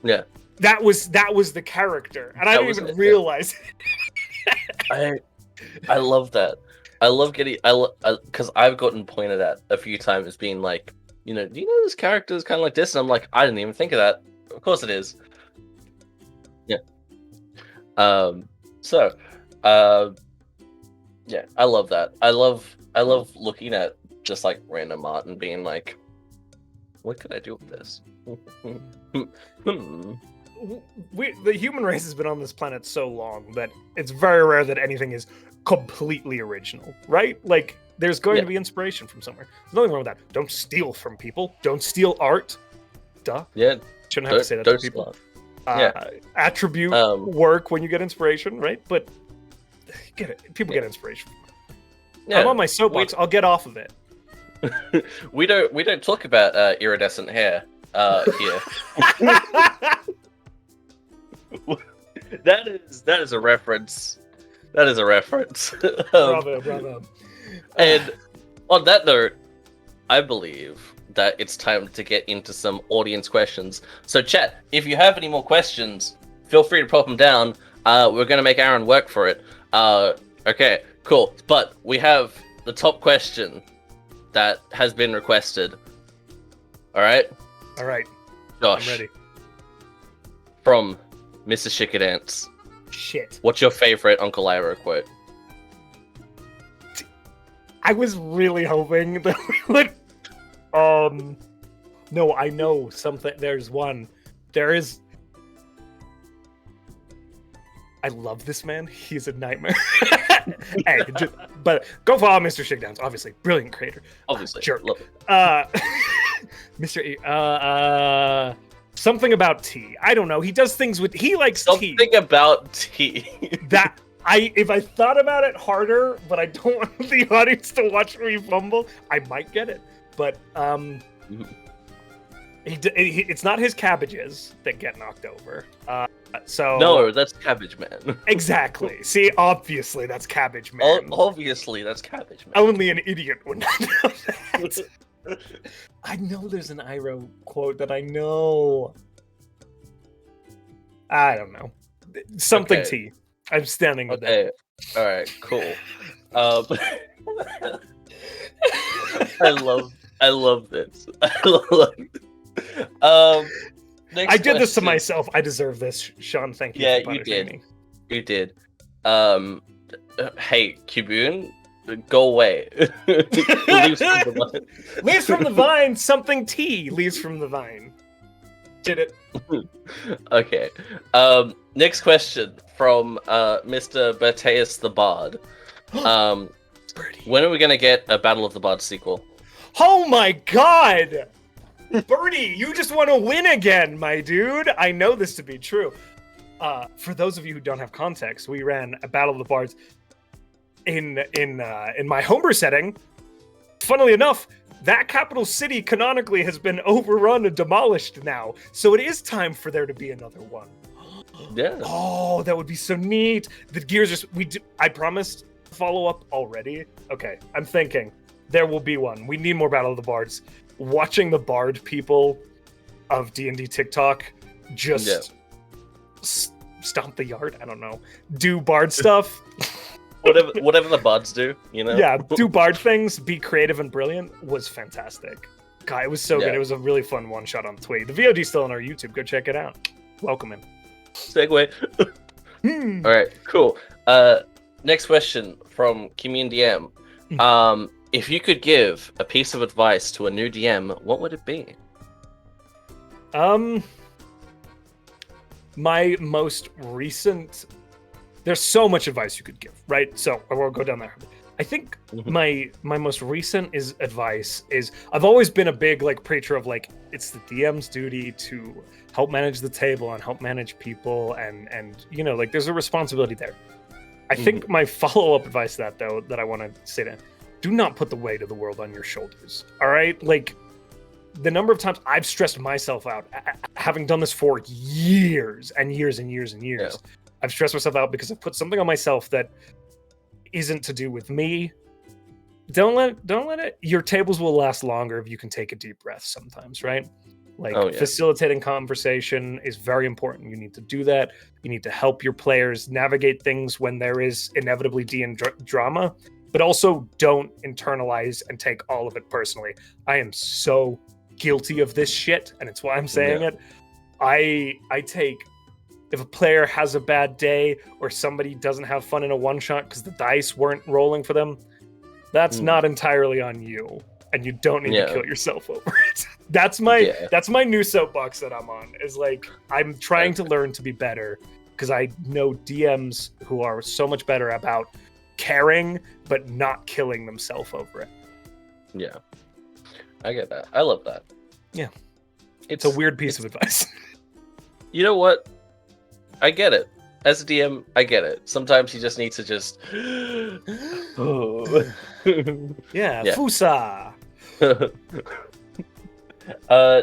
Yeah. That was the character, and I didn't even realize it. I love that. I love getting because I've gotten pointed at a few times being like, do you know this character is kind of like this? And I'm like, I didn't even think of that. Of course it is. Yeah. Yeah, I love that. I love looking at just like random art and being like, what could I do with this? The human race has been on this planet so long that it's very rare that anything is completely original, right? Like, there's going to be inspiration from somewhere. There's nothing wrong with that. Don't steal from people. Don't steal art. Duh. Yeah. Shouldn't have to say that to people. Attribute work when you get inspiration, right? But people get inspiration. Yeah. I'm on my soapbox. I'll get off of it. we don't talk about iridescent hair here. That is a reference. That is a reference. Bravo. And on that note, I believe that it's time to get into some audience questions. So chat, if you have any more questions, feel free to pop them down. We're going to make Aaron work for it. Okay, cool. But we have the top question that has been requested. All right, All right, Josh. I'm ready. From Mr. Shikadance. Shit. What's your favorite Uncle Iroh quote? I was really hoping that we would. No, I know something. There's one. There is. I love this man. He's a nightmare. Hey, but go follow Mr. Shakedowns. Obviously, brilliant creator. Obviously, Jerk. love it. Mr. Something about tea. I don't know. He does things with. He likes tea. Something about tea. That if I thought about it harder, but I don't want the audience to watch me fumble, I might get it. But it's not his cabbages that get knocked over. So No, that's Cabbage Man. Exactly. See, obviously that's Cabbage Man. Obviously, that's Cabbage Man. Only an idiot would not know that. I know there's an Iroh quote that I know. I don't know. Something Okay. T. I'm standing with that. All right, cool. I love this. Next I did this to question. myself. I deserve this, Sean. Thank you. Yeah, for you punishing did. me. You did. Hey, Kibun, go away. Leaves from the vine. Leaves from the vine. Something T. Leaves from the vine. Did it. Okay. Next question from Mr. Berteus the Bard. When are we gonna get a Battle of the Bards sequel? Oh my god! Birdie, you just want to win again, my dude. I know this to be true. For those of you who don't have context, we ran a Battle of the Bards in my homebrew setting. Funnily enough, that capital city canonically has been overrun and demolished now, so it is time for there to be another one. Yeah. Oh, that would be so neat. The gears are. I promised follow up already. Okay, I'm thinking there will be one. We need more Battle of the Bards. Watching the Bard people of D&D TikTok just stomp the yard. I don't know. Do Bard stuff. Whatever the Bards do, you know. Yeah, do Bard things. Be creative and brilliant was fantastic. God, it was so good. Yeah. It was a really fun one shot on twee. The VOD's still on our YouTube. Go check it out. Welcome in. Segue. All right, cool. Next question from Kimi DM. If you could give a piece of advice to a new DM, what would it be? My most recent. There's so much advice you could give, right? So I won't go down there. I think my most recent advice is I've always been a big preacher of it's the DM's duty to help manage the table and help manage people and there's a responsibility there. I think my follow-up advice to that though that I want to say to do not put the weight of the world on your shoulders. All right? The number of times I've stressed myself out having done this for years and years and years and years. Yeah. I've stressed myself out because I've put something on myself that isn't to do with me. Don't let it. Your tables will last longer if you can take a deep breath sometimes, right? Facilitating conversation is very important. You need to do that. You need to help your players navigate things when there is inevitably drama, but also don't internalize and take all of it personally. I am so guilty of this shit, and it's why I'm saying it. I take if a player has a bad day or somebody doesn't have fun in a one-shot because the dice weren't rolling for them, that's not entirely on you, and you don't need to kill yourself over it. That's my new soapbox that I'm on, is I'm trying to learn to be better because I know DMs who are so much better about caring but not killing themselves over it. Yeah. I get that. I love that. Yeah. It's a weird piece of advice. You know what? I get it. As a DM, I get it. Sometimes you just need to just... Fusa!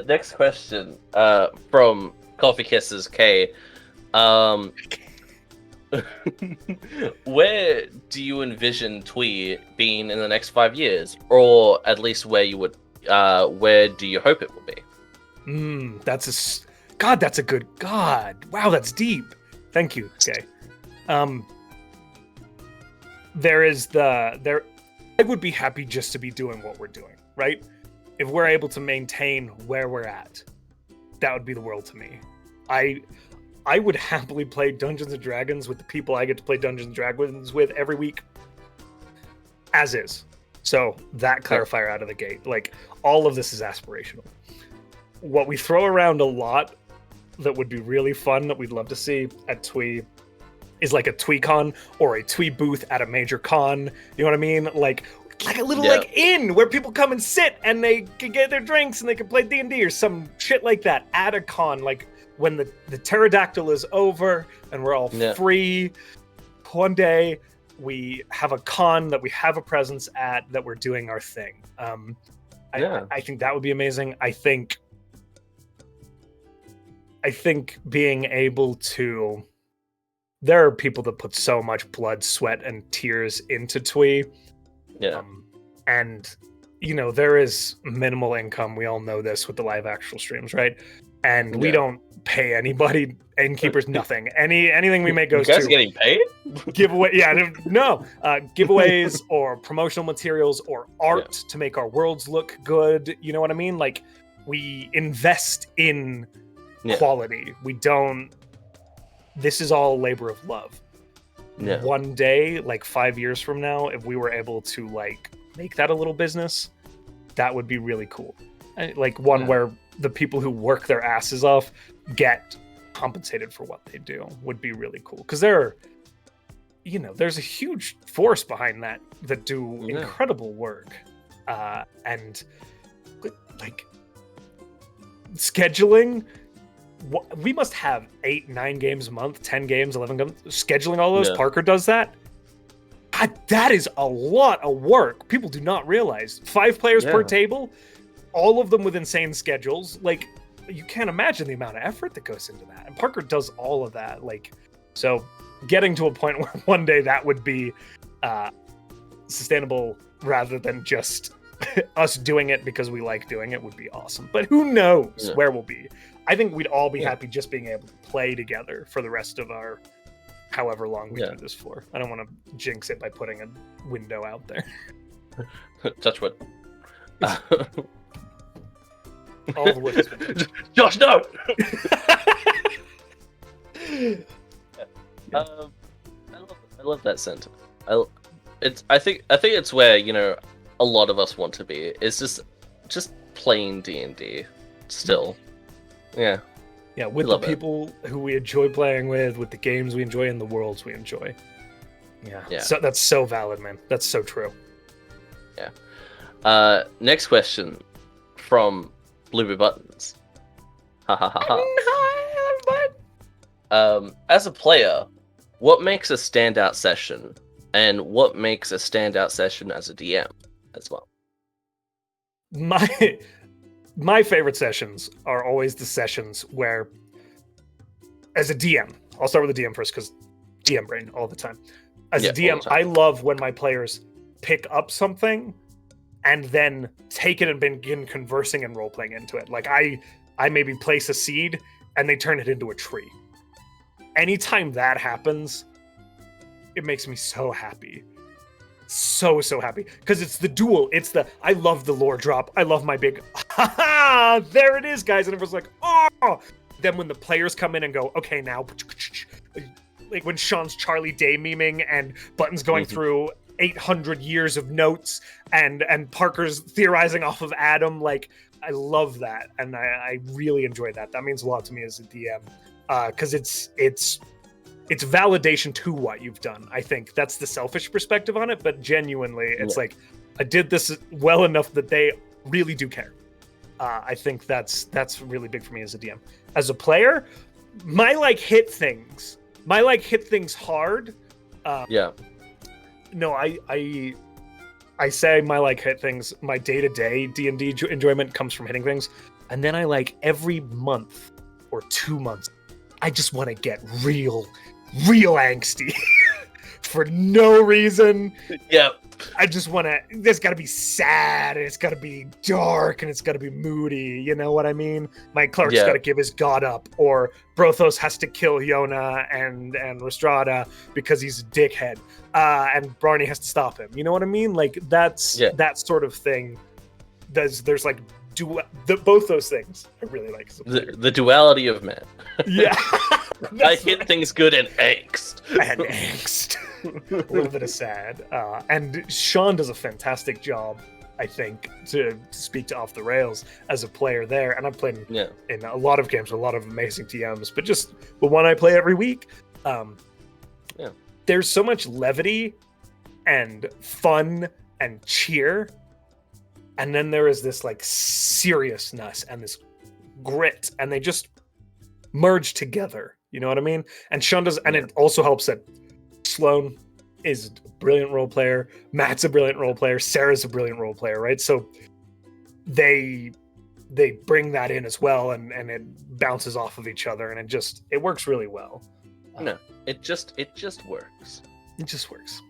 Next question from Coffee Kisses K. Where do you envision twee being in the next 5 years? Or at least where do you hope it will be? That's a good God. Wow, that's deep. Thank you. Okay. I would be happy just to be doing what we're doing, right? if we're able to maintain where we're at, that would be the world to me. I would happily play Dungeons and Dragons with the people I get to play Dungeons and Dragons with every week, as is. So that clarifier out of the gate. Like, all of this is aspirational. What we throw around a lot that would be really fun that we'd love to see at Twee is like a TweeCon or a Twee booth at a major con. You know what I mean? Like a little like inn where people come and sit and they can get their drinks and they can play D&D or some shit like that at a con. Like when the pterodactyl is over and we're all free, one day we have a con that we have a presence at, that we're doing our thing. I think that would be amazing. I think being able to, there are people that put so much blood, sweat, and tears into Twee. Yeah. And, you know, there is minimal income. We all know this with the live actual streams, right? And we don't pay anybody, innkeepers, nothing. Anything we make goes to... You guys getting paid? Giveaway, giveaways or promotional materials or art to make our worlds look good. You know what I mean? Like, we invest in quality. We don't... This is all labor of love. Yeah. One day, like 5 years from now, if we were able to like make that a little business, that would be really cool. Like one where the people who work their asses off get compensated for what they do would be really cool. Because there's a huge force behind that do incredible work. And like scheduling, we must have 8-9 games a month, 10 games, 11 games. Scheduling all those, Parker does that. That is a lot of work. People do not realize 5 players per table, all of them with insane schedules. Like, you can't imagine the amount of effort that goes into that. And Parker does all of that. Like, so getting to a point where one day that would be sustainable rather than just us doing it because we like doing it would be awesome. But who knows where we'll be. I think we'd all be happy just being able to play together for the rest of our however long we do this for. I don't want to jinx it by putting a window out there. Touch wood. All the wood has been... Josh, no! I love that sentiment. I think it's where, you know, a lot of us want to be. It's just playing D&D still. Yeah, with the people who we enjoy playing with the games we enjoy, and the worlds we enjoy. Yeah. So that's so valid, man. That's so true. Yeah. Next question from Blueberry Buttons. As a player, what makes a standout session, and what makes a standout session as a DM as well? My favorite sessions are always the sessions where, as a DM, I'll start with the DM first because DM brain all the time. As a DM, I love when my players pick up something and then take it and begin conversing and role-playing into it. Like, I maybe place a seed and they turn it into a tree. Anytime that happens, it makes me so happy. So happy. Because it's the duel. I love the lore drop. I love my big, there it is, guys. And everyone's like, oh! Then when the players come in and go, okay, now, like when Sean's Charlie Day meming and Button's going through 800 years of notes and Parker's theorizing off of Adam, like, I love that. And I really enjoy that. That means a lot to me as a DM. Because it's validation to what you've done. I think that's the selfish perspective on it, but genuinely, it's like, I did this well enough that they really do care. I think that's really big for me as a DM. As a player, my hit things hard. No, I say my hit things. My day-to-day D&D enjoyment comes from hitting things, and then I every month or 2 months, I just want to get real angsty for no reason. Yep. I just want to, there's got to be sad, and it's got to be dark, and it's got to be moody. You know what I mean? My cleric's got to give his god up, or Brothos has to kill Yona and Restrada because he's a dickhead, and Barney has to stop him. You know what I mean? Like, that's that sort of thing there's like both those things I really like as a player. The duality of man. Yeah. I hit things good and angst. And angst. A little bit of sad. And Sean does a fantastic job, I think, to speak to Off the Rails as a player there. And I've played in a lot of games with a lot of amazing TMs, but just the one I play every week. There's so much levity and fun and cheer. And then there is this like seriousness and this grit, and they just merge together. You know what I mean? And Sean does, and it also helps that Sloan is a brilliant role player, Matt's a brilliant role player, Sarah's a brilliant role player, right? So they bring that in as well, and it bounces off of each other, and it works really well. No, it just works. It just works.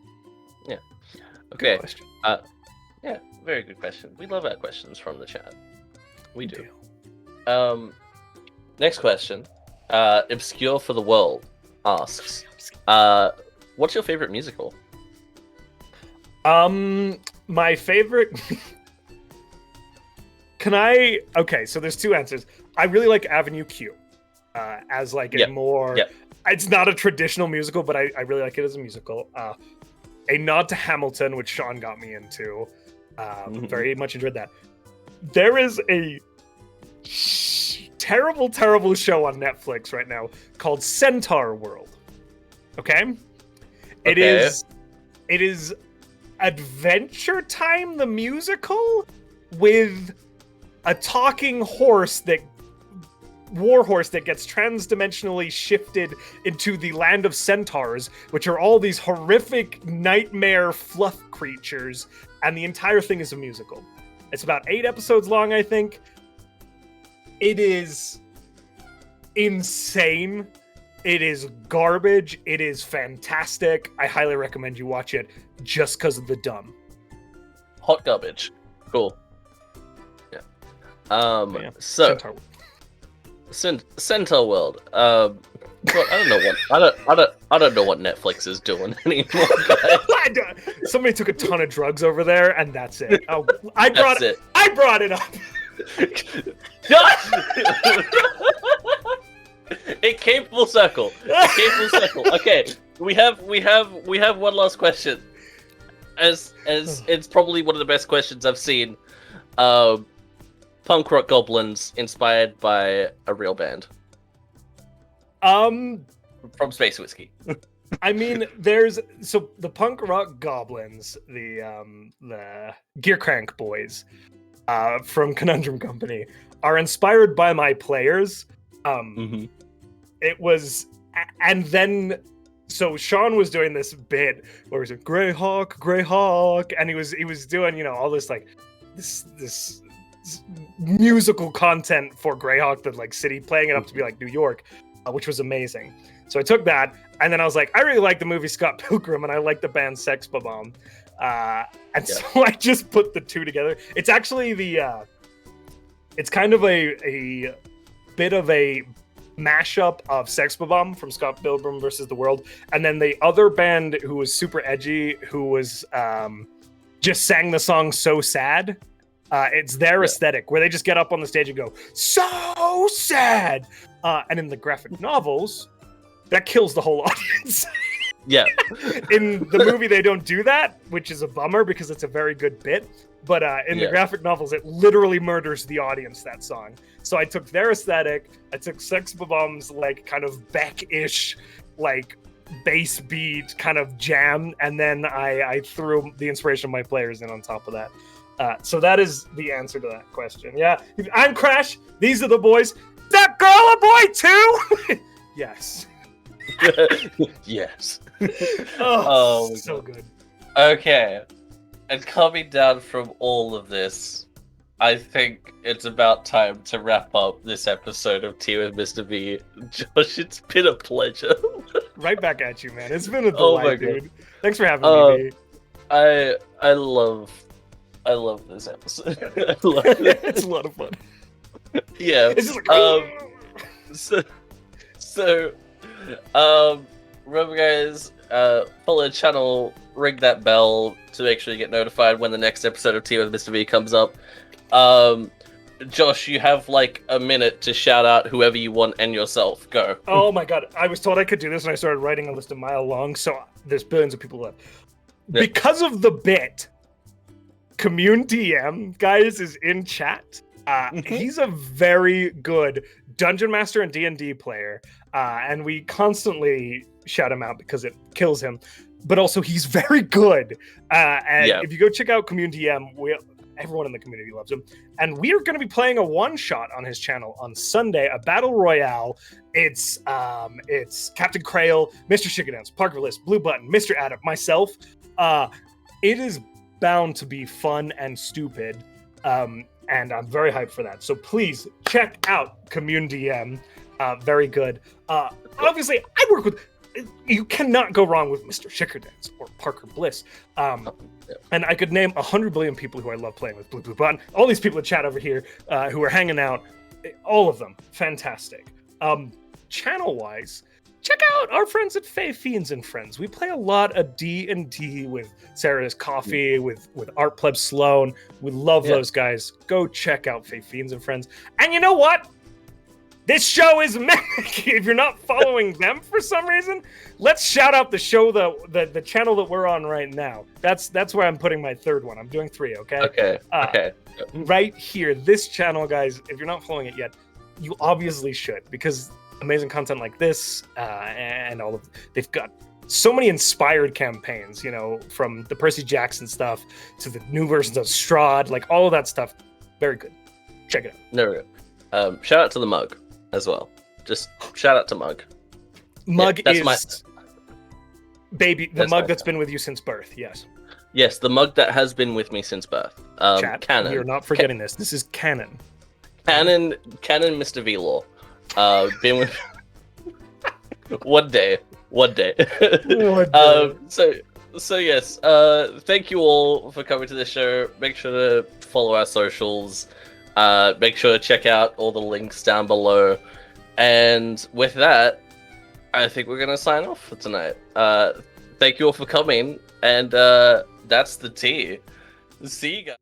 Yeah. Okay. Good question. Yeah, very good question. We love our questions from the chat. We do. Next question. Obscure for the World asks, what's your favorite musical? My favorite. Okay, so there's two answers. I really like Avenue Q, as like a more. It's not a traditional musical, but I really like it as a musical. A nod to Hamilton, which Sean got me into. Very much enjoyed that. There is a terrible show on Netflix right now called Centaur World. Okay? It is Adventure Time the musical with a talking war horse that gets transdimensionally shifted into the land of centaurs, which are all these horrific nightmare fluff creatures, and the entire thing is a musical. It's about 8 episodes long, I think. It is insane. It is garbage. It is fantastic. I highly recommend you watch it just because of the dumb. Hot garbage. Cool. Yeah. So Centaur World. Well, I don't know what Netflix is doing anymore. Somebody took a ton of drugs over there, and that's it. Oh, I brought it up. It came full circle. Okay, we have one last question. As it's probably one of the best questions I've seen. Punk rock goblins inspired by a real band. From Space Whiskey. I mean, the punk rock goblins, the Gear Crank boys, from Conundrum Company, are inspired by my players. It was, and then so Sean was doing this bit where he said Greyhawk, and he was doing all this like this musical content for Greyhawk, the like city, playing it up to be like New York, which was amazing. So I took that, and then I was like, I really like the movie Scott Pilgrim, and I like the band Sex Bomb, so I just put the two together. It's actually it's kind of a bit of a mashup of Sex Bomb from Scott Pilgrim versus the World, and then the other band who was super edgy, who was just sang the song So Sad. It's their aesthetic, where they just get up on the stage and go, so sad! And in the graphic novels, that kills the whole audience. Yeah. In the movie, they don't do that, which is a bummer because it's a very good bit. But in the graphic novels, it literally murders the audience, that song. So I took their aesthetic, I took Sex Bomb's like kind of Beck-ish, like bass beat kind of jam, and then I threw the inspiration of my players in on top of that. So that is the answer to that question. Yeah, I'm Crash. These are the boys. Is that girl a boy too? Yes. Yes. Oh, so good. Okay. And coming down from all of this, I think it's about time to wrap up this episode of Tea with Mr. V. Josh, it's been a pleasure. Right back at you, man. It's been a delight, dude. Thanks for having me, V. I love this episode. I love it. It's a lot of fun. Yeah. It's just like, so remember, guys, follow the channel, ring that bell to make sure you get notified when the next episode of Tea with Mr. V comes up. Josh, you have like a minute to shout out whoever you want and yourself. Go. Oh my god, I was told I could do this, and I started writing a list a mile long. So there's billions of people left because of the bit. Commune DM, guys, is in chat. He's a very good dungeon master and D&D player, and we constantly shout him out because it kills him. But also, he's very good. If you go check out Commune DM, everyone in the community loves him. And we are going to be playing a one-shot on his channel on Sunday, a battle royale. It's Captain Krail, Mr. Shikadance, Parker Bliss, Blue Button, Mr. Adam, myself. It is bound to be fun and stupid. And I'm very hyped for that. So please check out Commune DM. Very good. Obviously, I work with... You cannot go wrong with Mr. Shikadance or Parker Bliss. And I could name 100 billion people who I love playing with. Blue Button. All these people in chat over here who are hanging out. All of them. Fantastic. Channel-wise, check out our friends at Fae Fiends and Friends. We play a lot of D&D with Sarah's Coffee, with Art Pleb Sloan. We love those guys. Go check out Fae Fiends and Friends. And you know what? This show is Mimic. If you're not following them for some reason, let's shout out the show, the channel that we're on right now. That's where I'm putting my third one. I'm doing 3, okay? Okay. Right here, this channel, guys, if you're not following it yet, you obviously should, because amazing content like this and all of... They've got so many inspired campaigns, from the Percy Jackson stuff to the new versions of Strahd, like all of that stuff. Very good. Check it out. No. Shout out to the mug as well. Just shout out to Mug. Mug is the mug that's been with you since birth. Yes, the mug that has been with me since birth. Chat, canon. You're not forgetting this. This is canon. Canon, Mr. V-Law. Been with one day. So yes. Thank you all for coming to the show. Make sure to follow our socials. Make sure to check out all the links down below. And with that, I think we're going to sign off for tonight. Thank you all for coming. And that's the tea. See you guys.